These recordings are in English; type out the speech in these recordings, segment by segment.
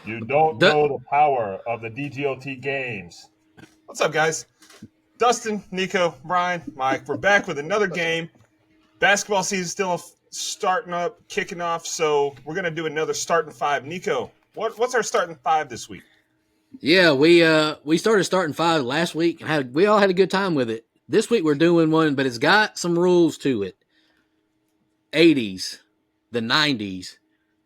You don't Du- know the power of the DGOT games. What's up, guys? Dustin, Nico, Brian, Mike. We're back with another game. Basketball season still starting up, kicking off, so we're going to do another starting five. Nico, what's our starting five this week? yeah, we started starting five last week and we all had a good time with it. This week we're doing one, but it's got some rules to it. 80s, the 90s,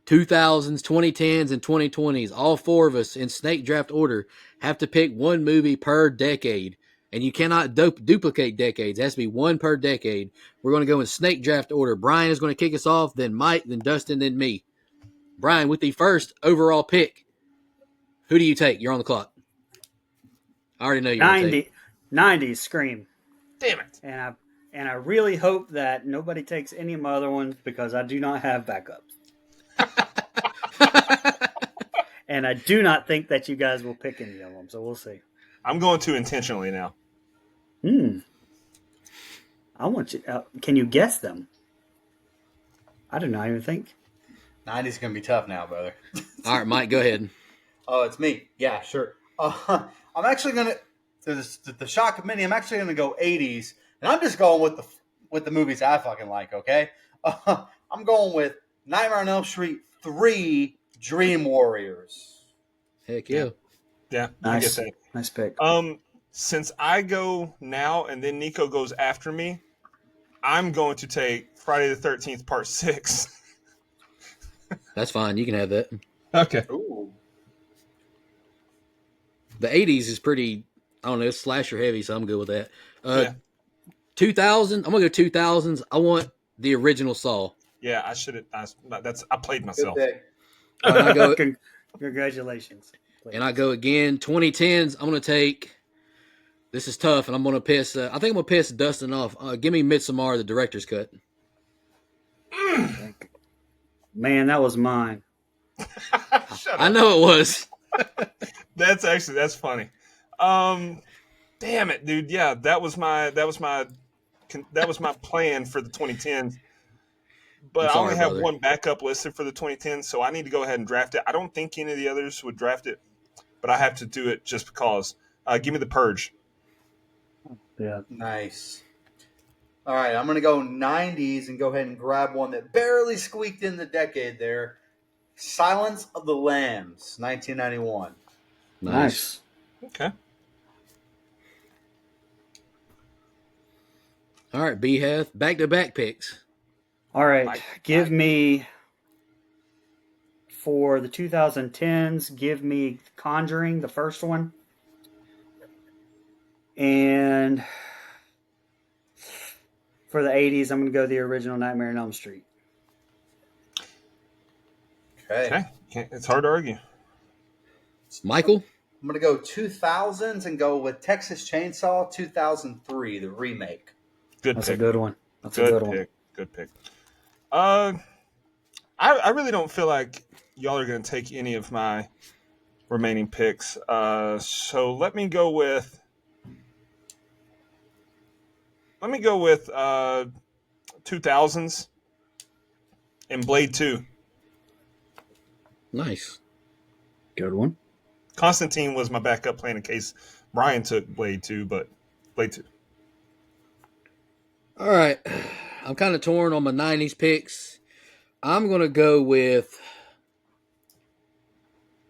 2000s, 2010s, and 2020s. All four of us in snake draft order have to pick one movie per decade. And you cannot duplicate decades. It has to be one per decade. We're going to go in snake draft order. Brian is going to kick us off, then Mike, then Dustin, then me. Brian, with the first overall pick, who do you take? You're on the clock. I already know you're going to take. 90s Scream. Damn it. And I really hope that nobody takes any of my other ones because I do not have backups. And I do not think that you guys will pick any of them, so we'll see. I'm going to intentionally now. I want you. Can you guess them? I do not even think. 90's going to be tough now, brother. All right, Mike, go ahead. Oh, it's me. Yeah, sure. I'm actually going to the shock of many. I'm actually going to go 80s, and I'm just going with the movies I fucking like. Okay, I'm going with Nightmare on Elm Street 3, Dream Warriors. Heck yeah. Yeah, Nice. I get that. Nice pick. Since I go now and then Nico goes after me, I'm going to take Friday the 13th Part 6. That's fine. You can have that. Okay. Ooh. The 80s is pretty, I don't know, it's slasher heavy, so I'm good with that. Yeah. 2000, I'm going to go 2000s. I want the original Saw. Yeah, I should have. I played myself. Good pick. And I go, Congratulations. and I go again. 2010s, I'm going to take, this is tough, and I'm going to piss, I think I'm going to piss Dustin off. Give me Midsommar, the director's cut. Man, that was mine. Shut I up. know it was. That's funny. Damn it, dude. Yeah, that was my plan for the 2010s. But I'm sorry, I only have brother. one backup listed for the 2010s, so I need to go ahead and draft it. I don't think any of the others would draft it, but I have to do it just because. Give me The Purge. Yeah. Nice. All right, I'm going to go 90s and go ahead and grab one that barely squeaked in the decade there. Silence of the Lambs, 1991. Nice. Okay. All right, Beehath, back-to-back picks. All right. Mike. Give me, for the 2010s, give me Conjuring, the first one. And for the 80s, I'm going to go the original Nightmare on Elm Street. Okay. It's hard to argue. Michael? I'm going to go 2000s and go with Texas Chainsaw 2003, the remake. Good That's pick. a good one. That's a Good good one. pick. Good pick. I really don't feel like y'all are going to take any of my remaining picks. So let me go with 2000s and Blade 2. Nice. Good one. Constantine was my backup plan in case Brian took Blade 2, but Blade 2. All right. I'm kind of torn on my 90s picks. I'm going to go with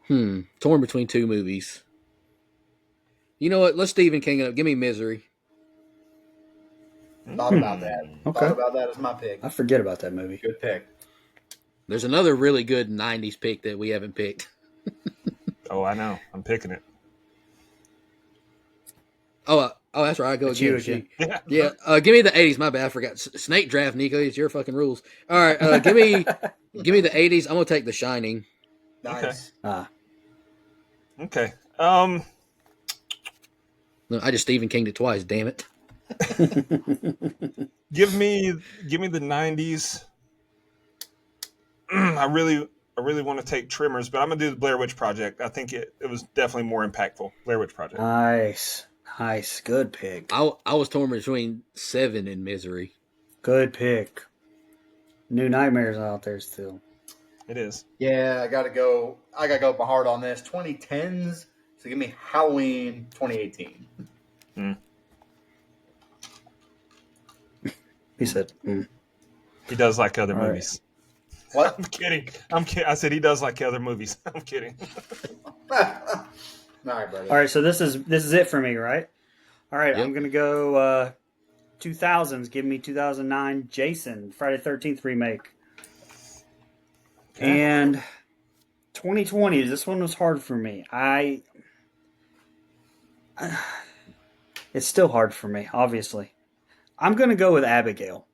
torn between two movies. You know what? Let's Stephen King it up. Give me Misery. Thought about that. Okay. Thought about that as my pick. I forget about that movie. Good pick. There's another really good 90s pick that we haven't picked. Oh, I know. I'm picking it. Oh, that's right. I go It's again. you again. Yeah. Yeah, give me the 80s. My bad. I forgot. Snake draft, Nico. It's your fucking rules. All right, give me the 80s. I'm gonna take The Shining. Nice. Okay. No, I just Stephen Kinged it twice. Damn it. Give me the 90s. I really want to take Tremors, but I'm gonna do the Blair Witch Project. I think it was definitely more impactful. Blair Witch Project. Nice. Good pick. I was torn between Seven and Misery. Good pick. New Nightmares out there still. It is. Yeah, I gotta go with my heart on this. 2010s. So give me Halloween 2018. He said, He does like other All right. movies. What? I'm kidding. I said he does like other movies. I'm kidding. All right, brother. All right, so this is it for me, right? All right, Yep. I'm gonna go 2000s. Give me 2009 Jason Friday the 13th remake, Okay. and 2020s. This one was hard for me. It's still hard for me, obviously. I'm gonna go with Abigail.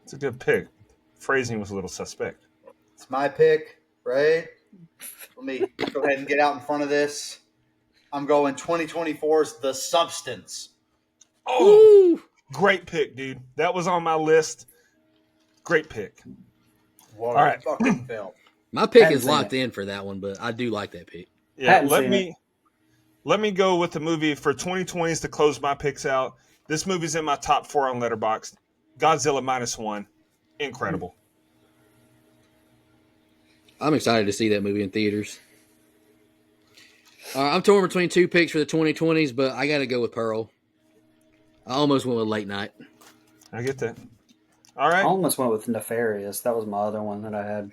It's a good pick. Phrasing was a little suspect. It's my pick, right? Let me go ahead and get out in front of this. I'm going 2024's The Substance. Oh, great pick, dude. That was on my list. Great pick. What All a right. fucking film. My pick Hadn't is seen locked it. in for that one, but I do like that pick. Yeah, Hadn't seen let me go with the movie for 2020s to close my picks out. This movie's in my top 4 on Letterboxd. Godzilla -1. Incredible. I'm excited to see that movie in theaters. I'm torn between two picks for the 2020s, but I got to go with Pearl. I almost went with Late Night. I get that. All I right. almost went with Nefarious. That was my other one that I had.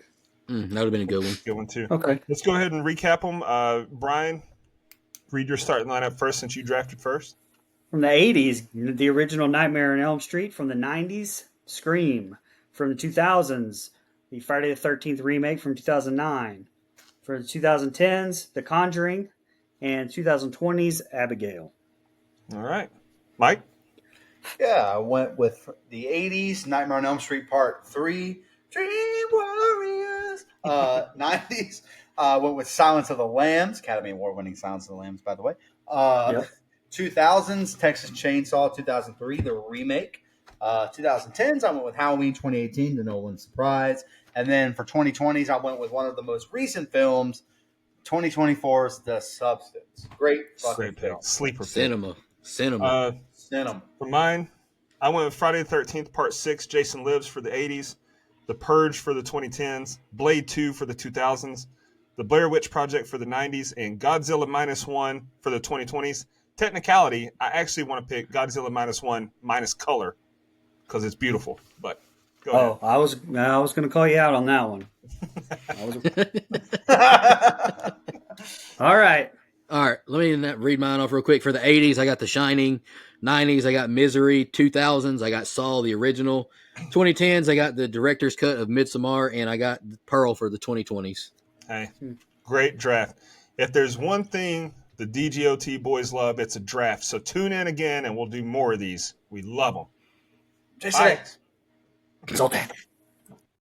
That would have been a good one. Good one, too. Okay. Let's go ahead and recap them. Brian, read your starting lineup first since you drafted first. From the 80s, the original Nightmare on Elm Street. From the 90s, Scream. From the 2000s, the Friday the 13th remake from 2009. For the 2010s, The Conjuring. And 2020s, Abigail. All right. Mike? Yeah, I went with the 80s, Nightmare on Elm Street Part 3, Dream Warriors. 90s, went with Silence of the Lambs, Academy Award-winning Silence of the Lambs, by the way. Yep. 2000s, Texas Chainsaw 2003, the remake. 2010s, I went with Halloween 2018, the Nolan Surprise. And then for 2020s, I went with one of the most recent films, 2024's The Substance. Great fucking Great pick. film. Sleeper pick. Cinema. Cinema. For mine, I went with Friday the 13th, Part 6, Jason Lives for the 80s, The Purge for the 2010s, Blade 2 for the 2000s, The Blair Witch Project for the 90s, and Godzilla -1 for the 2020s. Technicality, I actually want to pick Godzilla -1 minus color because it's beautiful. But go ahead. Oh, I was going to call you out on that one. All right. All right, let me read mine off real quick. For the 80s, I got The Shining. 90s, I got Misery. 2000s, I got Saw, the original. 2010s, I got the director's cut of Midsommar, and I got Pearl for the 2020s. Hey, great draft. If there's one thing the DGOT boys love, it's a draft. So tune in again, and we'll do more of these. We love them. Jason Bye. X. Sultan.